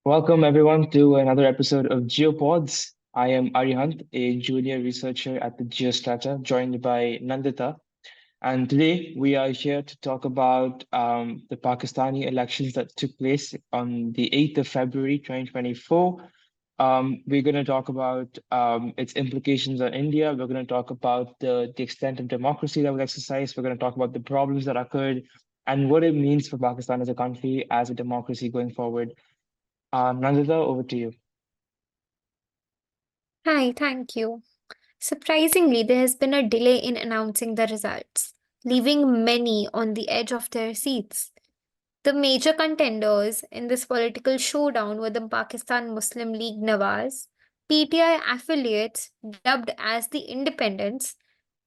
Welcome everyone to another episode of GeoPods. I am Arihant, a junior researcher at the GeoStrata, joined by Nandita. And today we are here to talk about the Pakistani elections that took place on the 8th of February, 2024. We're going to talk about its implications on India. We're going to talk about the extent of democracy that was exercised. We're going to talk about the problems that occurred and what it means for Pakistan as a country, as a democracy going forward. Nandita, over to you. Hi, thank you. Surprisingly, there has been a delay in announcing the results, leaving many on the edge of their seats. The major contenders in this political showdown were the Pakistan Muslim League Nawaz, PTI affiliates dubbed as the Independents,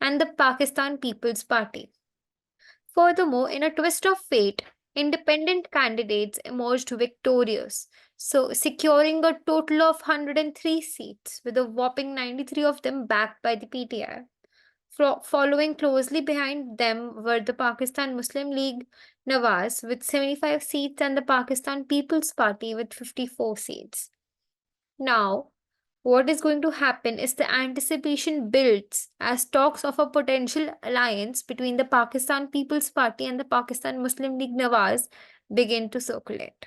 and the Pakistan People's Party. Furthermore, in a twist of fate, independent candidates emerged victorious, so securing a total of 103 seats, with a whopping 93 of them backed by the PTI. Following closely behind them were the Pakistan Muslim League Nawaz with 75 seats and the Pakistan People's Party with 54 seats. Now, what is going to happen is the anticipation builds as talks of a potential alliance between the Pakistan People's Party and the Pakistan Muslim League Nawaz begin to circulate.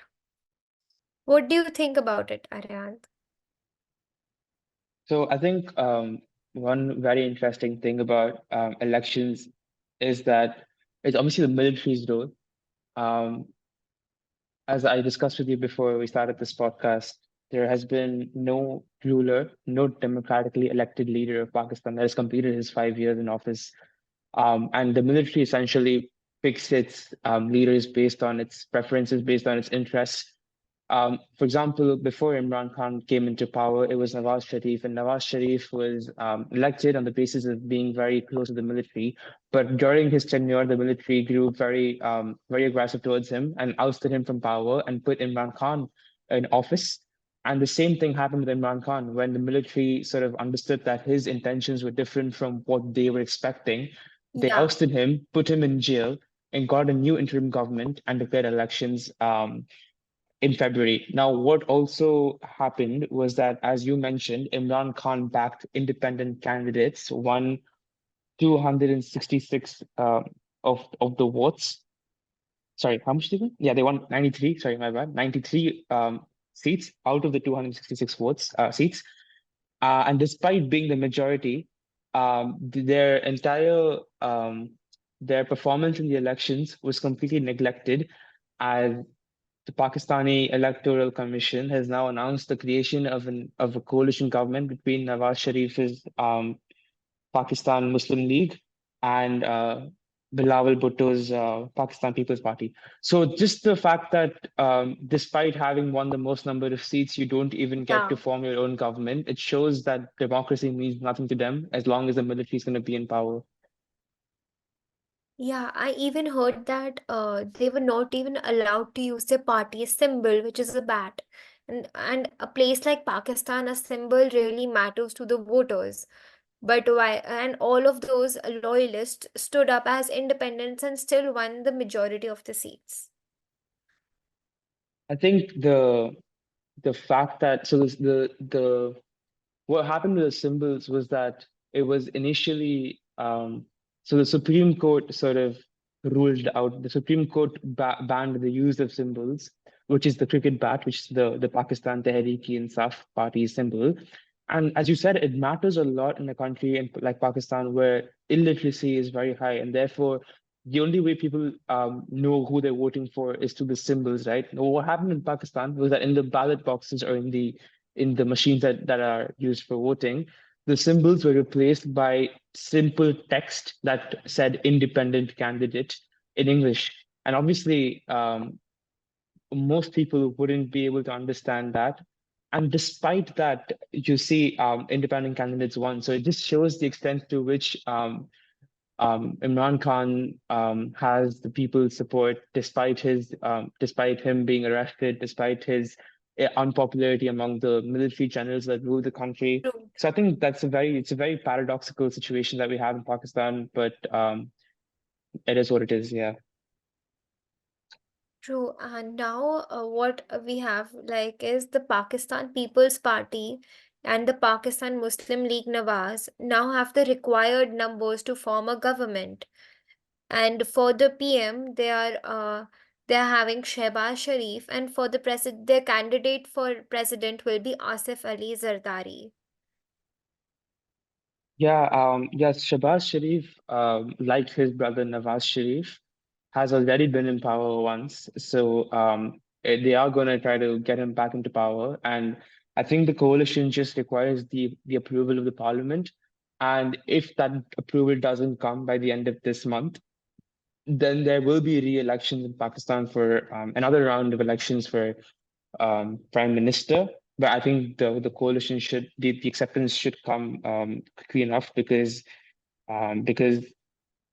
What do you think about it, Aryan? So I think one very interesting thing about elections is that it's obviously the military's role. Um, as I discussed with you before we started this podcast, there has been no ruler, no democratically elected leader of Pakistan that has completed his 5 years in office. And the military essentially picks its leaders based on its preferences, based on its interests. For example, before Imran Khan came into power, it was Nawaz Sharif, and Nawaz Sharif was elected on the basis of being very close to the military. But during his tenure, the military grew very aggressive towards him and ousted him from power and put Imran Khan in office. And the same thing happened with Imran Khan when the military sort of understood that his intentions were different from what they were expecting. They Yeah, ousted him, put him in jail, and got a new interim government and declared elections. In February. Now, what also happened was that, as you mentioned, Imran Khan backed independent candidates, won 266 of the votes. Sorry, how much did they win? Yeah, they won 93. Sorry, my bad. 93 seats out of the 266 seats. And despite being the majority, their entire their performance in the elections was completely neglected as the Pakistani Electoral Commission has now announced the creation of a coalition government between Nawaz Sharif's Pakistan Muslim League and Bilawal Bhutto's Pakistan People's Party. So just the fact that despite having won the most number of seats, you don't even get to yeah. form your own government. It shows that democracy means nothing to them as long as the military is going to be in power. Yeah, I even heard that they were not even allowed to use their party symbol, which is a bat. And a place like Pakistan, a symbol really matters to the voters. But why? And all of those loyalists stood up as independents and still won the majority of the seats. I think the fact that the what happened with the symbols was that it was initially so the Supreme Court sort of ruled out the Supreme Court banned the use of symbols, which is the cricket bat, which is the Pakistan Tehreek-e-Insaf party symbol. And as you said, it matters a lot in a country like Pakistan where illiteracy is very high, and therefore the only way people know who they're voting for is through the symbols, right? Now, what happened in Pakistan was that in the ballot boxes or in the machines that are used for voting, the symbols were replaced by simple text that said independent candidate in English. And obviously, most people wouldn't be able to understand that. And despite that, you see independent candidates won. So it just shows the extent to which Imran Khan has the people's support despite him being arrested, despite his unpopularity among the military generals that rule the country. True. So I think it's a very paradoxical situation that we have in Pakistan, but it is what it is. Yeah. True. And now, what we have like is the Pakistan People's Party and the Pakistan Muslim League Nawaz now have the required numbers to form a government. And for the PM, they are having Shehbaz Sharif, and for the president, their candidate for president will be Asif Ali Zardari. Yeah, yes, Shabazz Sharif, like his brother Nawaz Sharif, has already been in power once. So they are going to try to get him back into power. And I think the coalition just requires the approval of the parliament. And if that approval doesn't come by the end of this month, then there will be re-elections in Pakistan for another round of elections for prime minister. But I think the coalition should the acceptance should come quickly enough because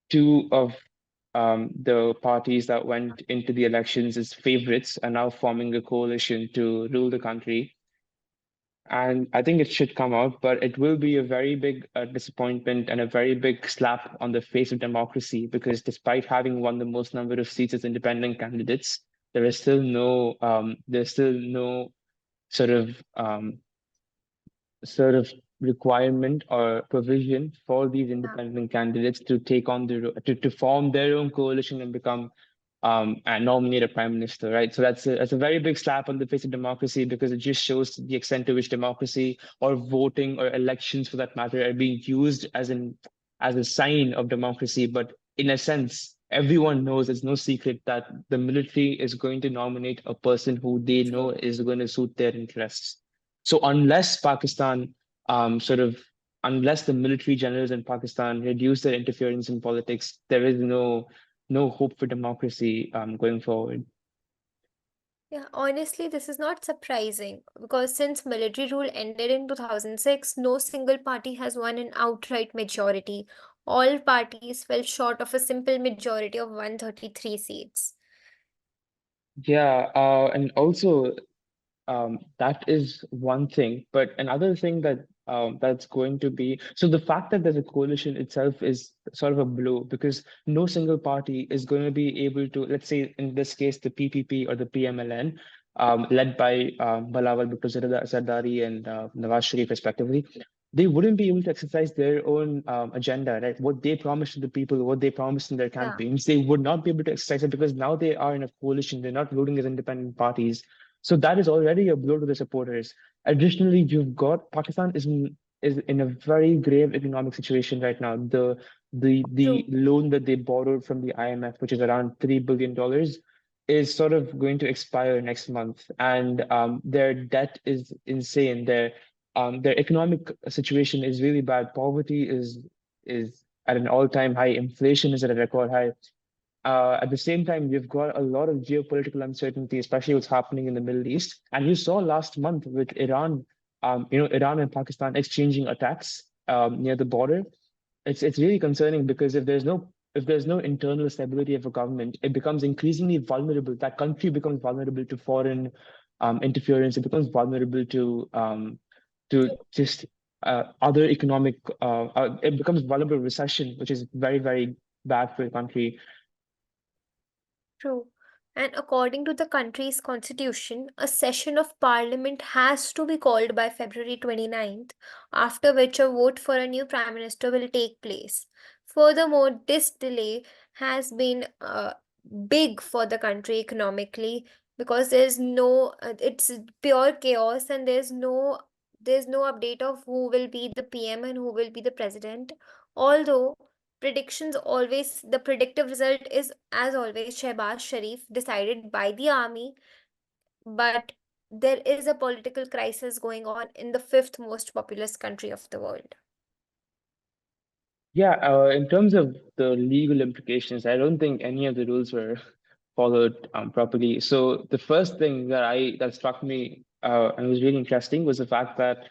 two of the parties that went into the elections as favorites are now forming a coalition to rule the country. And I think it should come out, but it will be a very big disappointment and a very big slap on the face of democracy because despite having won the most number of seats as independent candidates, there's still no sort of sort of requirement or provision for these Yeah. independent candidates to take on to form their own coalition and become and nominate a prime minister, right? So that's a very big slap on the face of democracy because it just shows the extent to which democracy or voting or elections for that matter are being used as a sign of democracy. But in a sense, everyone knows it's no secret that the military is going to nominate a person who they know True. is going to suit their interests. So unless Pakistan sort of unless the military generals in Pakistan reduce their interference in politics, there is no hope for democracy going forward. Yeah, honestly, this is not surprising because since military rule ended in 2006, no single party has won an outright majority. All parties fell short of a simple majority of 133 seats. Yeah, and also that is one thing. But another thing that's going to be so the fact that there's a coalition itself is sort of a blow because no single party is going to be able to, let's say in this case, the PPP or the PMLN, led by Balawal Bhutto Zardari and Nawaz Sharif respectively. They wouldn't be able to exercise their own agenda, right? What they promised to the people, what they promised in their Yeah, campaigns, they would not be able to exercise it because now they are in a coalition. They're not ruling as independent parties, so that is already a blow to the supporters. Additionally, you've got Pakistan is in a very grave economic situation right now. The true, loan that they borrowed from the IMF, which is around $3 billion, is sort of going to expire next month, and their debt is insane. Their economic situation is really bad. Poverty is at an all-time high. Inflation is at a record high. At the same time, you've got a lot of geopolitical uncertainty, especially what's happening in the Middle East. And you saw last month with Iran, Iran and Pakistan exchanging attacks near the border. It's really concerning because if there's no internal stability of a government, it becomes increasingly vulnerable. That country becomes vulnerable to foreign interference. It becomes vulnerable to true. just other economic. It becomes vulnerable to recession, which is very very bad for a country. True. And according to the country's constitution, a session of parliament has to be called by February 29th, after which a vote for a new prime minister will take place. Furthermore, this delay has been big for the country economically because it's pure chaos and there's no update of who will be the PM and who will be the president. Although the predictive result is as always Shehbaz Sharif decided by the army, but there is a political crisis going on in the fifth most populous country of the world. Yeah, in terms of the legal implications, I don't think any of the rules were followed properly. So the first thing that struck me and was really interesting was the fact that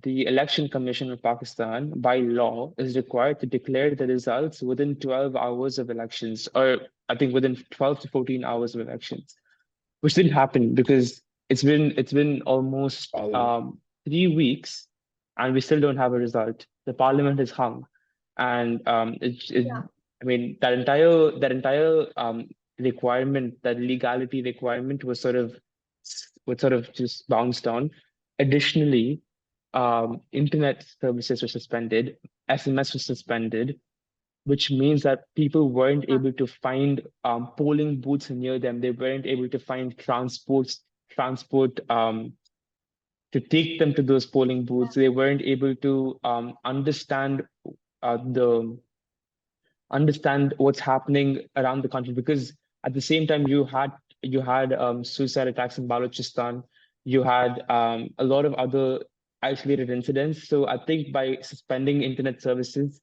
the Election Commission of Pakistan, by law, is required to declare the results within 12 hours of elections, or I think within 12 to 14 hours of elections, which didn't happen because it's been almost 3 weeks, and we still don't have a result. The parliament is hung, and I mean that entire requirement, that legality requirement was sort of just bounced on. Additionally, internet services were suspended, SMS was suspended, which means that people weren't Yeah. able to find polling booths near them. They weren't able to find transport to take them to those polling booths. They weren't able to the understand what's happening around the country, because at the same time you had suicide attacks in Balochistan, you had a lot of other isolated incidents. So I think by suspending internet services,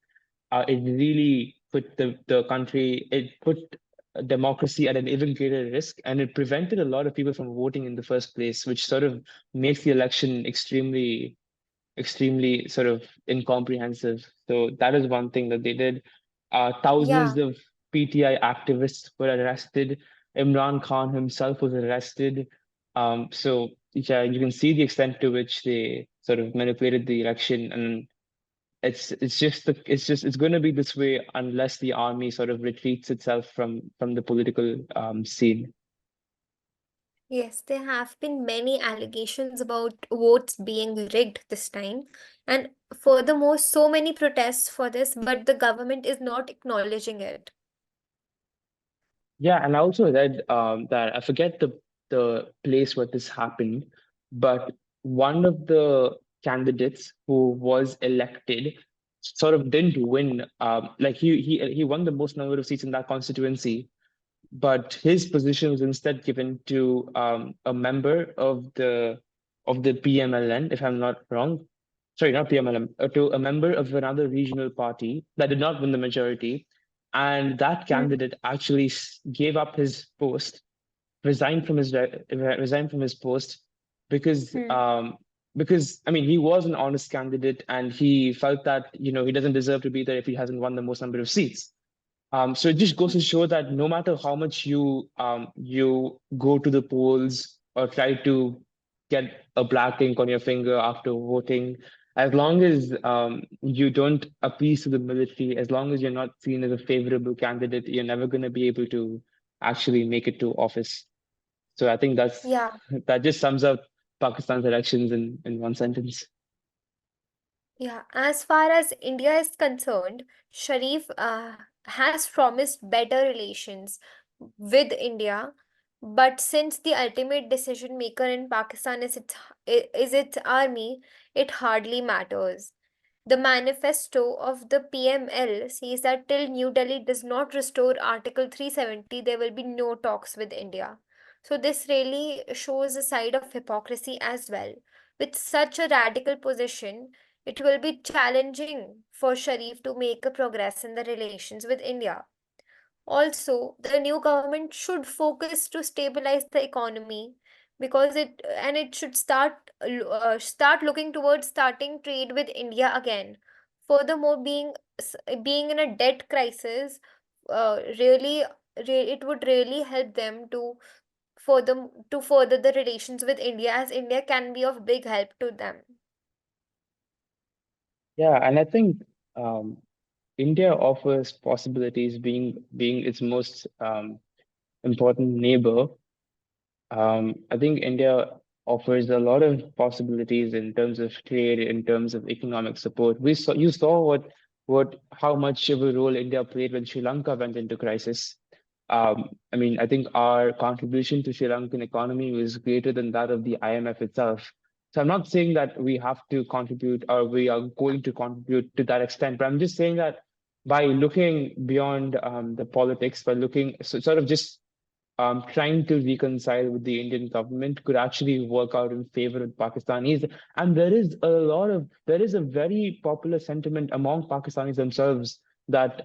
it really put the country, it put democracy at an even greater risk, and it prevented a lot of people from voting in the first place, which sort of makes the election extremely sort of incomprehensive. So that is one thing that they did. Thousands Yeah. of PTI activists were arrested. Imran Khan himself was arrested. So yeah, you can see the extent to which they sort of manipulated the election, and it's going to be this way unless the army sort of retreats itself from the political scene. Yes, there have been many allegations about votes being rigged this time. And furthermore, so many protests for this, but the government is not acknowledging it. Yeah, and I also read that I forget the place where this happened, but one of the candidates who was elected sort of didn't win. Like he won the most number of seats in that constituency, but his position was instead given to a member of the PMLN, if I'm not wrong. Sorry, not PMLN, to a member of another regional party that did not win the majority. And that Mm, candidate actually gave up his post, resigned from his post because mm, um, because I mean he was an honest candidate and he felt that he doesn't deserve to be there if he hasn't won the most number of seats. So it just goes to show that no matter how much you go to the polls or try to get a black ink on your finger after voting, as long as you don't appease to the military, as long as you're not seen as a favorable candidate, you're never going to be able to actually make it to office. So I think yeah. that just sums up Pakistan's elections in one sentence. Yeah, as far as India is concerned, Sharif has promised better relations with India, but since the ultimate decision maker in Pakistan is its army, it hardly matters. The manifesto of the PML says that till New Delhi does not restore Article 370, there will be no talks with India. So, this really shows a side of hypocrisy as well. With such a radical position, it will be challenging for Sharif to make a progress in the relations with India. Also, the new government should focus to stabilize the economy because it should start looking towards starting trade with India again. Furthermore, being in a debt crisis, really, it would really help them to further the relations with India, as India can be of big help to them. Yeah, and I think um, India offers possibilities, being its most important neighbor. I think India offers a lot of possibilities in terms of trade, in terms of economic support. You saw what how much of a role India played when Sri Lanka went into crisis. I mean, I think our contribution to Sri Lankan economy was greater than that of the IMF itself. So I'm not saying that we have to contribute or we are going to contribute to that extent, but I'm just saying that by looking beyond the politics, by looking sort of just trying to reconcile with the Indian government could actually work out in favor of Pakistanis. And there is a very popular sentiment among Pakistanis themselves that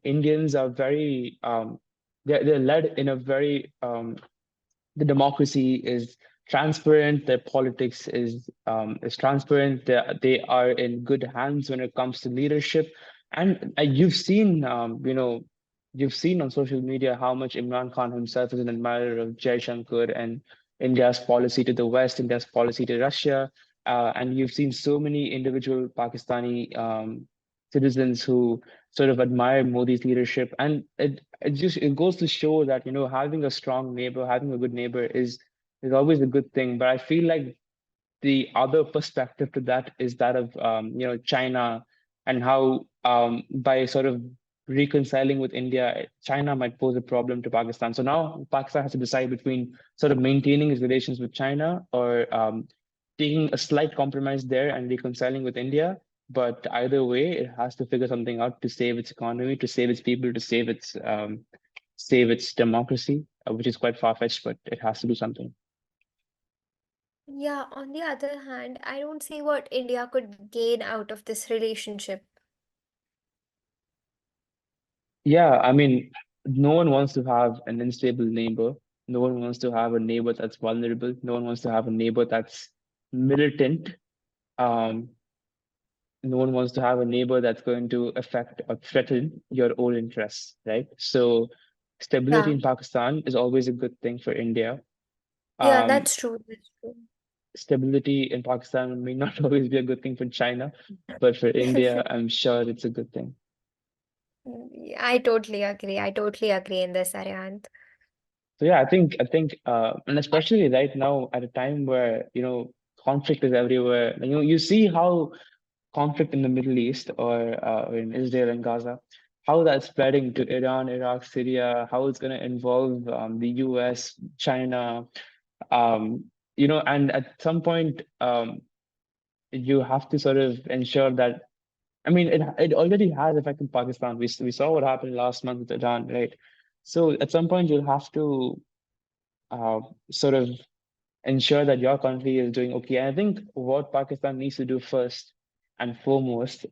Indians are very they're led in a very the democracy is transparent, their politics is transparent, they are in good hands when it comes to leadership. And you've seen on social media how much Imran Khan himself is an admirer of Jai Shankar and India's policy to the West, India's policy to Russia. And you've seen so many individual Pakistani citizens who sort of admire Modi's leadership, and it goes to show that having a strong neighbor, having a good neighbor is always a good thing. But I feel like the other perspective to that is that of China, and how by sort of reconciling with India, China might pose a problem to Pakistan. So now Pakistan has to decide between sort of maintaining its relations with China, or taking a slight compromise there and reconciling with India. But either way, it has to figure something out to save its economy, to save its people, to save its democracy, which is quite far-fetched, but it has to do something. Yeah, on the other hand, I don't see what India could gain out of this relationship. Yeah, I mean, no one wants to have an unstable neighbor. No one wants to have a neighbor that's vulnerable. No one wants to have a neighbor that's militant. Um, no one wants to have a neighbor that's going to affect or threaten your own interests, right? So stability Yeah, in Pakistan is always a good thing for India. yeah, Um, that's true. That's true. Stability in Pakistan may not always be a good thing for China, but for India, I'm sure it's a good thing. I totally agree. I totally agree in this, Ariant. So yeah, I think, and especially right now at a time where conflict is everywhere. You see how conflict in the Middle East, or in Israel and Gaza, how that's spreading to Iran, Iraq, Syria, how it's going to involve the U.S., China, um, and at some point, you have to sort of ensure that. I mean, it already has effect in Pakistan. We saw what happened last month with Iran, right? So at some point, you'll have to uh, sort of ensure that your country is doing okay. And I think what Pakistan needs to do first and foremost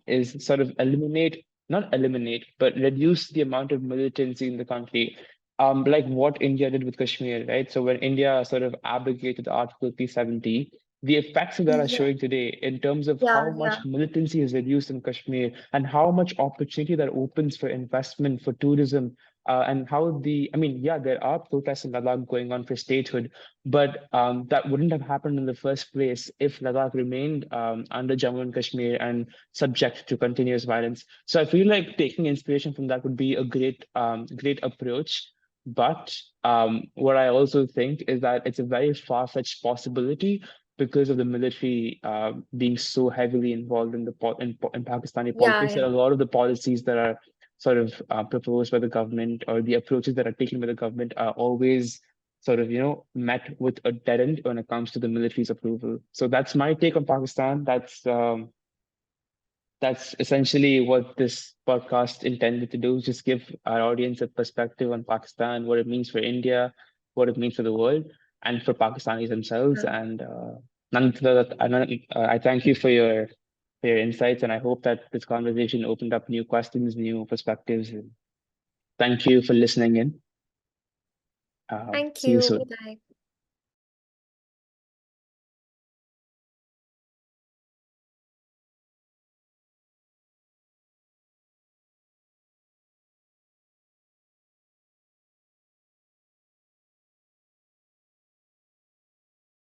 is sort of not eliminate, but reduce the amount of militancy in the country. Like what India did with Kashmir, right? So when India sort of abrogated Article 370, the effects of that are Yeah, showing today in terms of yeah, how yeah, much militancy is reduced in Kashmir, and how much opportunity that opens for investment, for tourism, and how I mean, yeah, there are protests in Ladakh going on for statehood, but that wouldn't have happened in the first place if Ladakh remained under Jammu and Kashmir and subject to continuous violence. So I feel like taking inspiration from that would be a great approach. But what I also think is that it's a very far-fetched possibility because of the military being so heavily involved in in Pakistani yeah, politics, that yeah. a lot of the policies that are sort of proposed by the government, or the approaches that are taken by the government, are always sort of met with a dead end when it comes to the military's approval. So that's my take on Pakistan. That's essentially what this podcast intended to do, just give our audience a perspective on Pakistan, what it means for India, what it means for the world, and for Pakistanis themselves. Yeah. And I thank you for your insights, and I hope that this conversation opened up new questions, new perspectives. And thank you for listening in. Thank See you you. soon. Bye-bye.